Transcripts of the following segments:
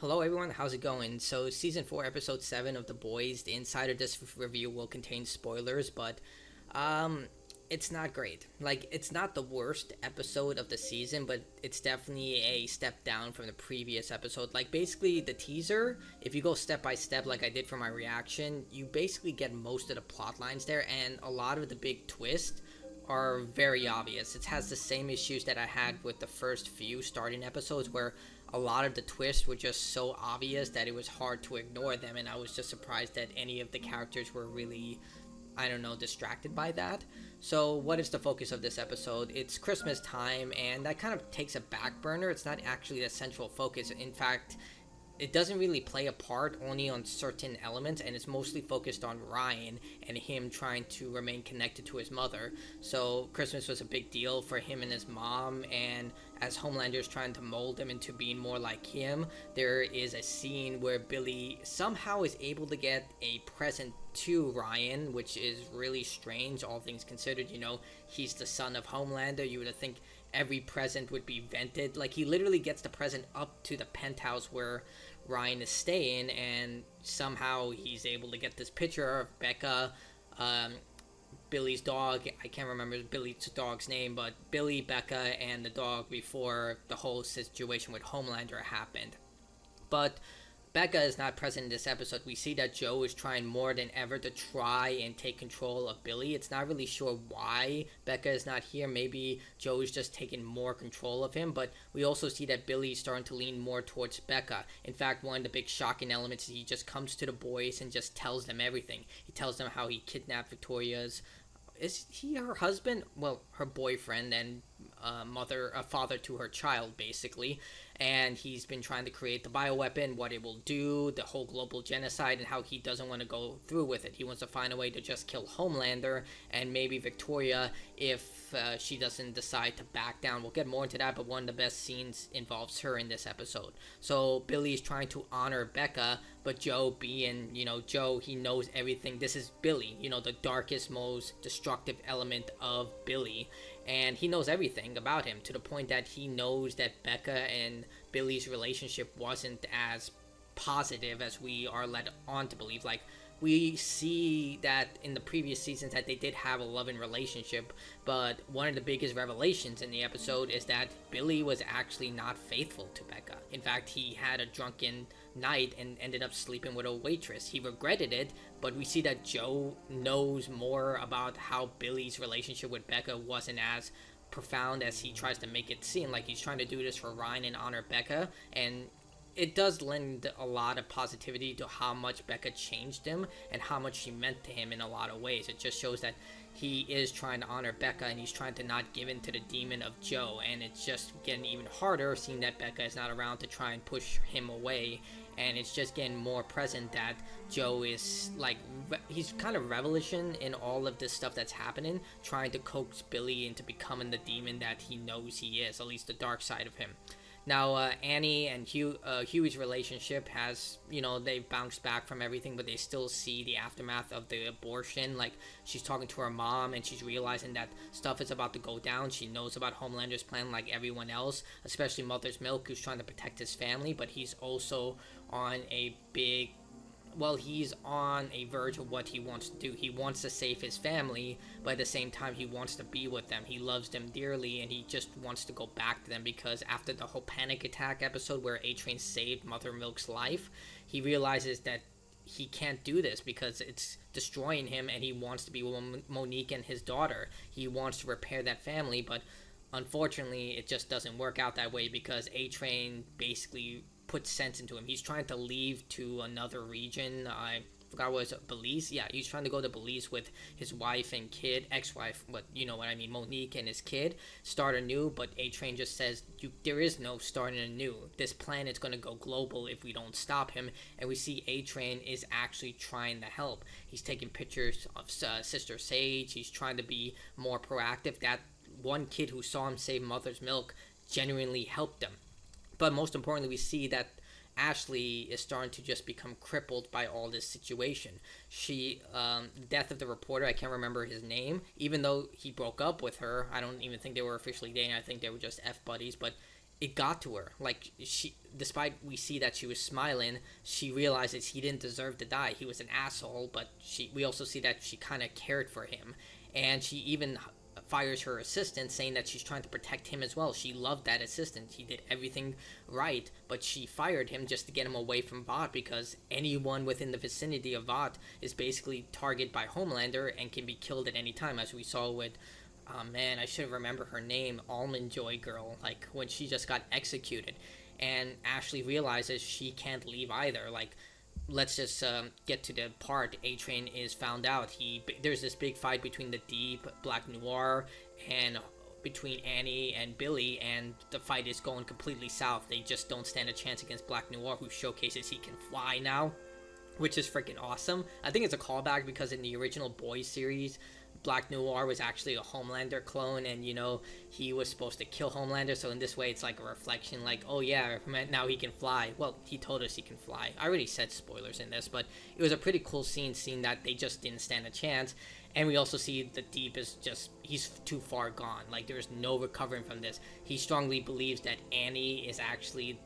Hello, everyone. How's it going? So, season 4, episode 7 of The Boys, the Insider Disc review will contain spoilers, but um, it's not great. Like, it's not the worst episode of the season, but it's definitely a step down from the previous episode. Like, basically, the teaser, if you go step by step, like I did for my reaction, you basically get most of the plot lines there, and a lot of the big twists are very obvious. It has the same issues that I had with the first few starting episodes, where a lot of the twists were just so obvious that it was hard to ignore them, and I was just surprised that any of the characters were really, I don't know, distracted by that. So, what is the focus of this episode? It's Christmas time, and that kind of takes a back burner. It's not actually the central focus. In fact, it doesn't really play a part, only on certain elements, and it's mostly focused on Ryan and him trying to remain connected to his mother. So Christmas was a big deal for him and his mom, and as Homelander is trying to mold him into being more like him, there is a scene where Billy somehow is able to get a present to Ryan, which is really strange, all things considered. He's the son of Homelander. You would think every present would be vented. Like, he literally gets the present up to the penthouse where Ryan is staying, and somehow he's able to get this picture of Becca, um, Billy's dog. I can't remember Billy's dog's name, but Billy, Becca, and the dog before the whole situation with Homelander happened. But Becca is not present in this episode. We see that Joe is trying more than ever to try and take control of Billy. It's not really sure why Becca is not here. Maybe Joe is just taking more control of him, but we also see that Billy is starting to lean more towards Becca. In fact, one of the big shocking elements is he just comes to the boys and just tells them everything. He tells them how he kidnapped Victoria's, is he her husband? Well, her boyfriend, and a father to her child, basically. And he's been trying to create the bioweapon, what it will do, the whole global genocide, and how he doesn't want to go through with it. He wants to find a way to just kill Homelander and maybe Victoria if she doesn't decide to back down. We'll get more into that, but one of the best scenes involves her in this episode. So Billy's trying to honor Becca, but Joe, being, Joe, he knows everything. This is Billy, the darkest, most destructive element of Billy, and he knows everything about him, to the point that he knows that Becca and Billy's relationship wasn't as positive as we are led on to believe. Like, we see that in the previous seasons that they did have a loving relationship, but one of the biggest revelations in the episode is that Billy was actually not faithful to Becca. In fact, he had a drunken night and ended up sleeping with a waitress. He regretted it, but we see that Joe knows more about how Billy's relationship with Becca wasn't as profound as he tries to make it seem. Like, he's trying to do this for Ryan and honor Becca, and it does lend a lot of positivity to how much Becca changed him and how much she meant to him in a lot of ways. It just shows that he is trying to honor Becca, and he's trying to not give in to the demon of Joe, and it's just getting even harder seeing that Becca is not around to try and push him away, and it's just getting more present that Joe is, like, he's kind of revelation in all of this stuff that's happening, trying to coax Billy into becoming the demon that he knows he is, at least the dark side of him. Now, Annie and Huey's relationship has, they've bounced back from everything, but they still see the aftermath of the abortion. Like, she's talking to her mom, and she's realizing that stuff is about to go down. She knows about Homelander's plan like everyone else, especially Mother's Milk, who's trying to protect his family, but he's also on a big he's on a verge of what he wants to do. He wants to save his family, but at the same time, he wants to be with them. He loves them dearly, and he just wants to go back to them, because after the whole panic attack episode where A-Train saved Mother Milk's life, he realizes that he can't do this because it's destroying him, and he wants to be with Monique and his daughter. He wants to repair that family, but unfortunately, it just doesn't work out that way, because A-Train basically puts sense into him. He's trying to leave to another region. I forgot what it was, Belize? Yeah, he's trying to go to Belize with his wife and kid, ex-wife, but you know what I mean, Monique and his kid, start anew, but A-Train just says, there is no starting anew. This plan is going to go global if we don't stop him, and we see A-Train is actually trying to help. He's taking pictures of Sister Sage. He's trying to be more proactive. That one kid who saw him save Mother's Milk genuinely helped him. But most importantly, we see that Ashley is starting to just become crippled by all this situation. The death of the reporter, I can't remember his name, even though he broke up with her. I don't even think they were officially dating. I think they were just F buddies, but it got to her. Like, she, despite we see that she was smiling, she realizes he didn't deserve to die. He was an asshole, but we also see that she kind of cared for him, and she even fires her assistant, saying that she's trying to protect him as well. She loved that assistant. He did everything right, but she fired him just to get him away from Vought, because anyone within the vicinity of Vought is basically targeted by Homelander and can be killed at any time, as we saw with oh man, I should remember her name, Almond Joy Girl, like when she just got executed. And Ashley realizes she can't leave either. Like, let's just get to the part A-Train is found out. There's this big fight between the Deep, Black Noir, and between Annie and Billy, and the fight is going completely south. They just don't stand a chance against Black Noir, who showcases he can fly now, which is freaking awesome. I think it's a callback because in the original Boys series, Black Noir was actually a Homelander clone, and he was supposed to kill Homelander, so in this way it's like a reflection, like, oh yeah, now he can fly. Well, he told us he can fly. I already said spoilers in this, but it was a pretty cool scene, seeing that they just didn't stand a chance. And we also see the Deep is just, he's too far gone. Like, there's no recovering from this. He strongly believes that Annie is actually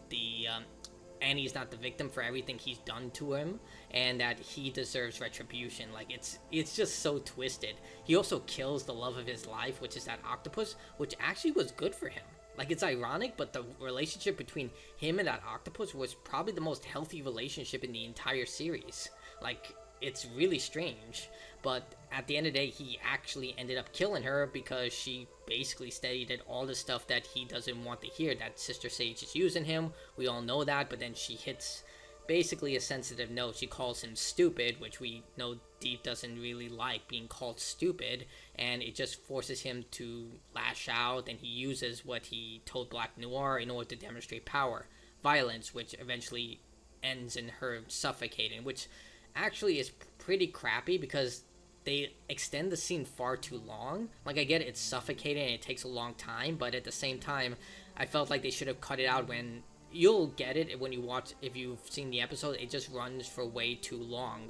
Annie's not the victim for everything he's done to him, and that he deserves retribution. Like, it's just so twisted. He also kills the love of his life, which is that octopus, which actually was good for him. Like, it's ironic, but the relationship between him and that octopus was probably the most healthy relationship in the entire series. Like, it's really strange. But at the end of the day, he actually ended up killing her because she basically stated all the stuff that he doesn't want to hear, that Sister Sage is using him. We all know that, but then she hits basically a sensitive note. She calls him stupid, which we know Deep doesn't really like being called stupid, and it just forces him to lash out, and he uses what he told Black Noir in order to demonstrate power, violence, which eventually ends in her suffocating, which actually is pretty crappy because they extend the scene far too long. Like, I get it's suffocating and it takes a long time, but at the same time, I felt like they should have cut it out. When you'll get it when you watch, if you've seen the episode, it just runs for way too long.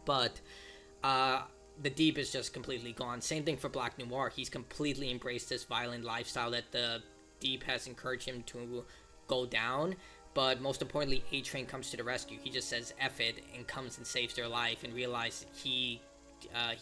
But the Deep is just completely gone. Same thing for Black Noir. He's completely embraced this violent lifestyle that the Deep has encouraged him to go down. But most importantly, A-Train comes to the rescue. He just says F it and comes and saves their life, and realizes he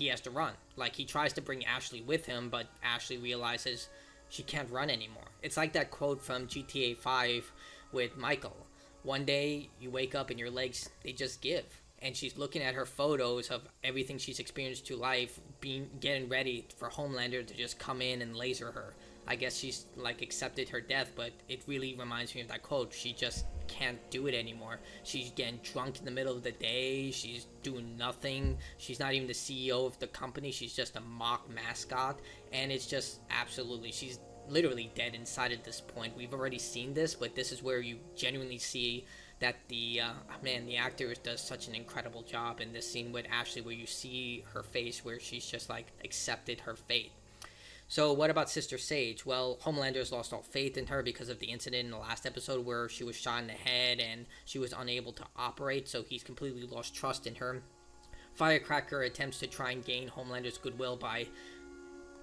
has to run. Like, he tries to bring Ashley with him, but Ashley realizes she can't run anymore. It's like that quote from GTA 5 with Michael. One day you wake up and your legs, they just give. And she's looking at her photos of everything she's experienced to life, getting ready for Homelander to just come in and laser her. I guess she's like accepted her death, but it really reminds me of that quote. She just can't do it anymore. She's getting drunk in the middle of the day. She's doing nothing. She's not even the CEO of the company. She's just a mock mascot. And it's just absolutely, she's literally dead inside at this point. We've already seen this, but this is where you genuinely see that the actor does such an incredible job in this scene with Ashley, where you see her face where she's just like accepted her fate. So what about Sister Sage? Well, Homelander's lost all faith in her because of the incident in the last episode where she was shot in the head and she was unable to operate, so he's completely lost trust in her. Firecracker attempts to try and gain Homelander's goodwill by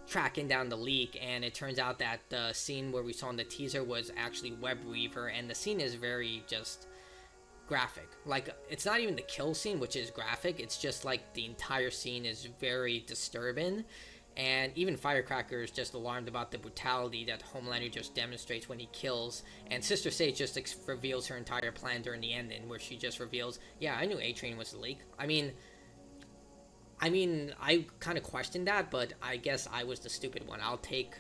tracking down the leak, and it turns out that the scene where we saw in the teaser was actually Webweaver, and the scene is very just graphic. Like, it's not even the kill scene, which is graphic, it's just like the entire scene is very disturbing. And even Firecracker is just alarmed about the brutality that Homelander just demonstrates when he kills. And Sister Sage just reveals her entire plan during the ending, where she just reveals, yeah, I knew A-Train was the leak. I mean, I kind of questioned that, but I guess I was the stupid one. I'll take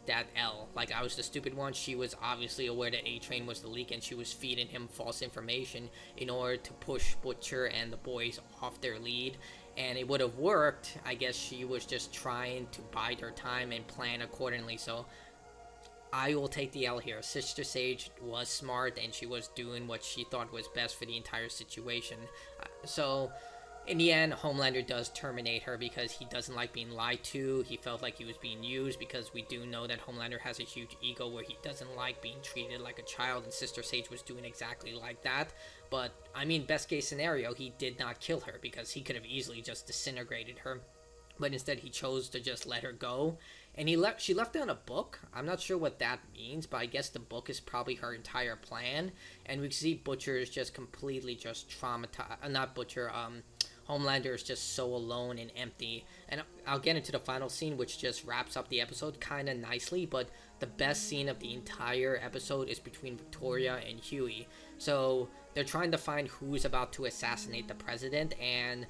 that L. Like, I was the stupid one. She was obviously aware that A-Train was the leak, and she was feeding him false information in order to push Butcher and the boys off their lead. And it would have worked. I guess she was just trying to bide her time and plan accordingly. So I will take the L here. Sister Sage was smart, and she was doing what she thought was best for the entire situation. So in the end, Homelander does terminate her because he doesn't like being lied to. He felt like he was being used, because we do know that Homelander has a huge ego where he doesn't like being treated like a child, and Sister Sage was doing exactly like that. But, I mean, best case scenario, he did not kill her, because he could have easily just disintegrated her. but instead he chose to just let her go. And she left down a book. I'm not sure what that means, but I guess the book is probably her entire plan. And we see Butcher is just completely just traumatized. Not Butcher. Homelander is just so alone and empty. And I'll get into the final scene, which just wraps up the episode kind of nicely. But the best scene of the entire episode is between Victoria and Hughie. So they're trying to find who's about to assassinate the president, and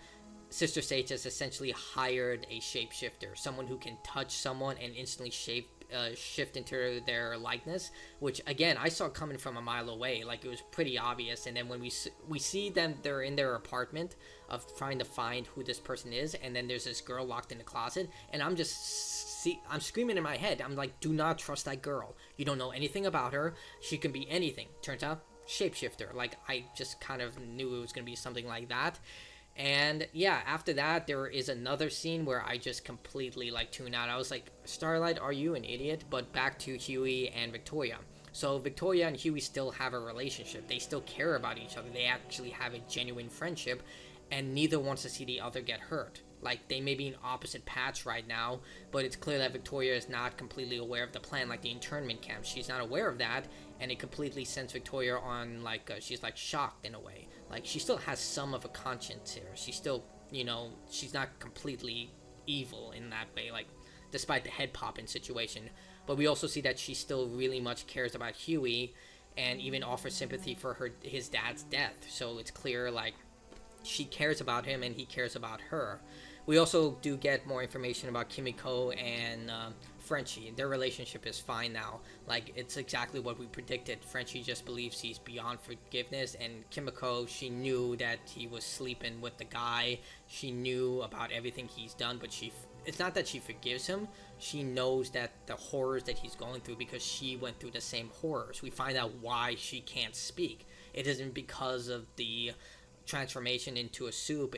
Sister Sage has essentially hired a shapeshifter, someone who can touch someone and instantly shift into their likeness, which again I saw coming from a mile away. Like, it was pretty obvious. And then when we see them, they're in their apartment of trying to find who this person is, and then there's this girl locked in the closet, and I'm screaming in my head. I'm like, do not trust that girl. You don't know anything about her. She can be anything. Turns out, shapeshifter. Like, I just kind of knew it was gonna be something like that. And yeah, after that, there is another scene where I just completely like tune out. I was like, Starlight, are you an idiot? But back to Hughie and Victoria. So Victoria and Hughie still have a relationship. They still care about each other. They actually have a genuine friendship, and neither wants to see the other get hurt. Like, they may be in opposite paths right now, but it's clear that Victoria is not completely aware of the plan, like the internment camp. She's not aware of that, and it completely sends Victoria on, like, she's, like, shocked in a way. Like, she still has some of a conscience here. She's still, she's not completely evil in that way, like, despite the head popping situation. But we also see that she still really much cares about Hughie, and even offers sympathy for his dad's death. So it's clear, like, she cares about him and he cares about her. We also do get more information about Kimiko and Frenchie. Their relationship is fine now. Like, it's exactly what we predicted. Frenchie just believes he's beyond forgiveness, and Kimiko, she knew that he was sleeping with the guy. She knew about everything he's done, but it's not that she forgives him. She knows that the horrors that he's going through, because she went through the same horrors. We find out why she can't speak. It isn't because of the transformation into a soup,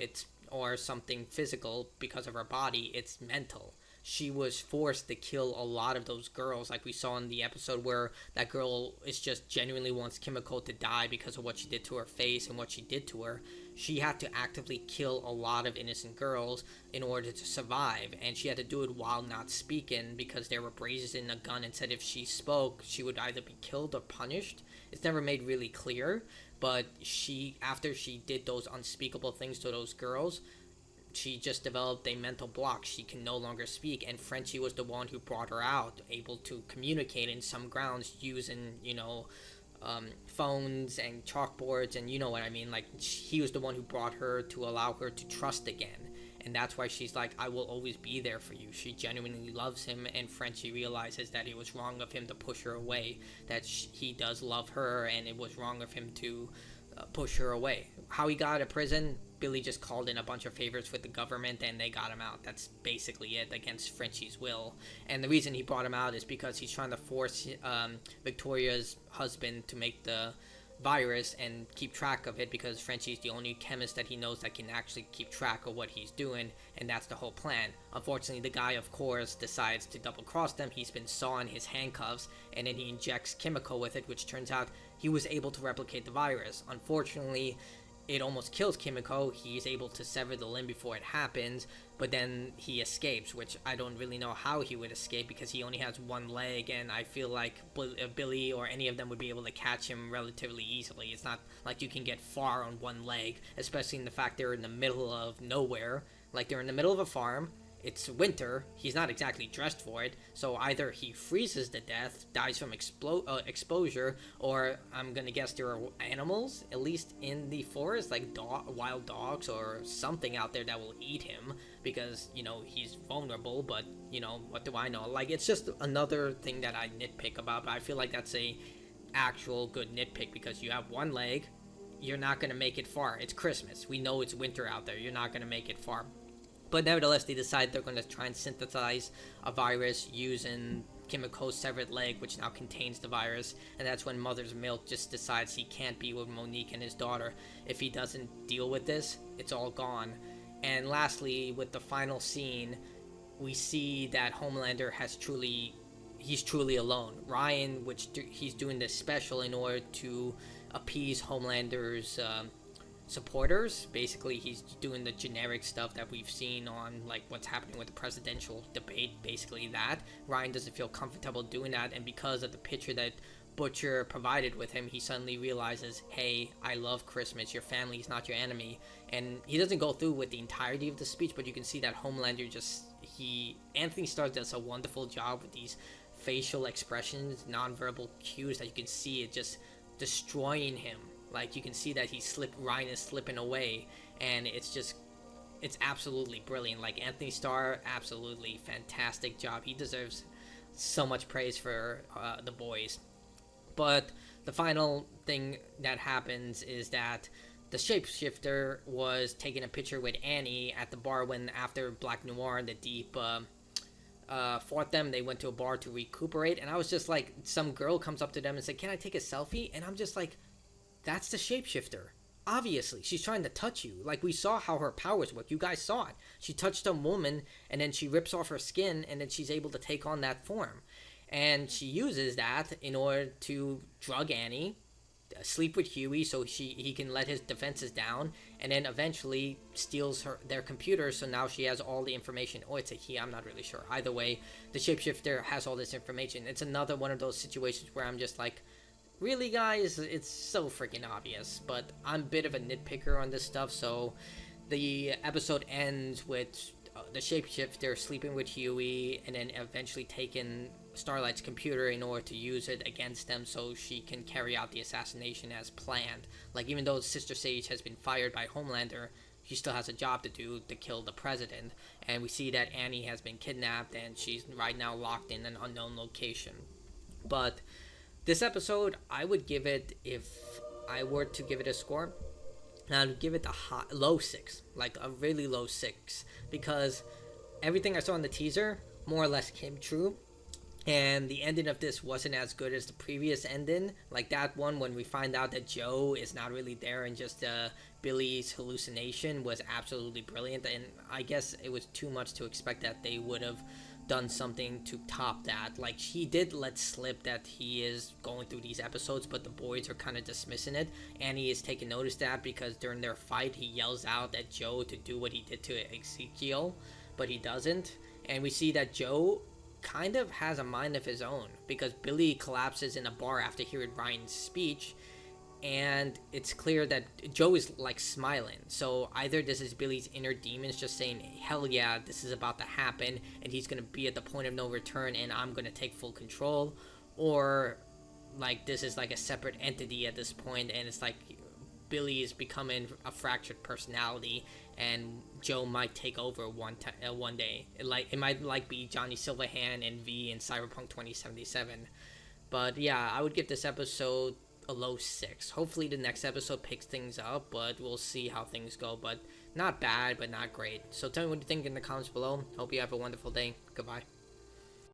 or something physical because of her body. It's mental. She was forced to kill a lot of those girls, like we saw in the episode where that girl is just genuinely wants Kimiko to die because of what she did to her face and what she did to her. She had to actively kill a lot of innocent girls in order to survive, and she had to do it while not speaking, because there were braces in a gun and said if she spoke, she would either be killed or punished. It's never made really clear, but after she did those unspeakable things to those girls, she just developed a mental block. She can no longer speak, and Frenchie was the one who brought her out, able to communicate in some grounds using, phones and chalkboards, and you know what I mean. Like, he was the one who brought her to allow her to trust again. And that's why she's like, I will always be there for you. She genuinely loves him, and Frenchie realizes that it was wrong of him to push her away, that he does love her, and it was wrong of him to push her away. How he got out of prison, Billy just called in a bunch of favors with the government, and they got him out. That's basically it, against Frenchie's will. And the reason he brought him out is because he's trying to force Victoria's husband to make the virus and keep track of it, because Frenchie's the only chemist that he knows that can actually keep track of what he's doing, and that's the whole plan. Unfortunately, the guy, of course, decides to double cross them. He's been sawing his handcuffs, and then he injects Kimiko with it, which turns out he was able to replicate the virus. Unfortunately, it almost kills Kimiko. He's able to sever the limb before it happens, but then he escapes, which I don't really know how he would escape, because he only has one leg, and I feel like Billy or any of them would be able to catch him relatively easily. It's not like you can get far on one leg, especially in the fact they're in the middle of nowhere. Like, they're in the middle of a farm. It's winter. He's not exactly dressed for it, so either he freezes to death, dies from exposure, or I'm gonna guess there are animals, at least in the forest, like wild dogs or something out there that will eat him, because, he's vulnerable, but, what do I know? Like, it's just another thing that I nitpick about, but I feel like that's a actual good nitpick, because you have one leg, you're not gonna make it far. It's Christmas. We know it's winter out there. You're not gonna make it far. But nevertheless, they decide they're going to try and synthesize a virus using Kimiko's severed leg, which now contains the virus. And that's when Mother's Milk just decides he can't be with Monique and his daughter. If he doesn't deal with this, it's all gone. And lastly, with the final scene, we see that Homelander he's truly alone. Ryan, he's doing this special in order to appease Homelander's supporters. Basically, he's doing the generic stuff that we've seen on like what's happening with the presidential debate. Basically, that Ryan doesn't feel comfortable doing that, and because of the picture that Butcher provided with him, he suddenly realizes, hey, I love Christmas. Your family is not your enemy. And he doesn't go through with the entirety of the speech, but you can see that Homelander Anthony Starr does a wonderful job with these facial expressions, nonverbal cues that you can see it just destroying him. Like, you can see that Ryan is slipping away, and it's absolutely brilliant. Like, Anthony Starr, absolutely fantastic job. He deserves so much praise for The Boys. But the final thing that happens is that the shapeshifter was taking a picture with Annie at the bar when, after Black Noir and the Deep fought them, they went to a bar to recuperate. And I was just like, some girl comes up to them and said, can I take a selfie? And I'm just like, that's the shapeshifter. Obviously, she's trying to touch you. Like, we saw how her powers work. You guys saw it. She touched a woman, and then she rips off her skin, and then she's able to take on that form. And she uses that in order to drug Annie, sleep with Huey so he can let his defenses down, and then eventually steals their computer, so now she has all the information. Or it's a he, I'm not really sure. Either way, the shapeshifter has all this information. It's another one of those situations where I'm just like, really, guys? It's so freaking obvious. But I'm a bit of a nitpicker on this stuff, so the episode ends with the shapeshifter sleeping with Huey, and then eventually taking Starlight's computer in order to use it against them so she can carry out the assassination as planned. Like, even though Sister Sage has been fired by Homelander, she still has a job to do to kill the president. And we see that Annie has been kidnapped, and she's right now locked in an unknown location. But this episode, I would give it, if I were to give it a score, I would give it a low 6, like a really low 6, because everything I saw in the teaser more or less came true, and the ending of this wasn't as good as the previous ending. Like that one, when we find out that Joe is not really there and just Billy's hallucination, was absolutely brilliant, and I guess it was too much to expect that they would have done something to top that. Like, he did let slip that he is going through these episodes, but the boys are kind of dismissing it. Annie is taking notice of that because during their fight, he yells out at Joe to do what he did to Ezekiel, but he doesn't. And we see that Joe kind of has a mind of his own, because Billy collapses in a bar after hearing Ryan's speech, and it's clear that Joe is like smiling. So either this is Billy's inner demons just saying, hell yeah, this is about to happen, and he's gonna be at the point of no return, and I'm gonna take full control, or like this is like a separate entity at this point, and it's like Billy is becoming a fractured personality, and Joe might take over one day. It might be Johnny Silverhand and V in Cyberpunk 2077. But yeah, I would give this episode a low 6. Hopefully the next episode picks things up, but we'll see how things go. But not bad, but not great. So tell me what you think in the comments below. Hope you have a wonderful day. Goodbye.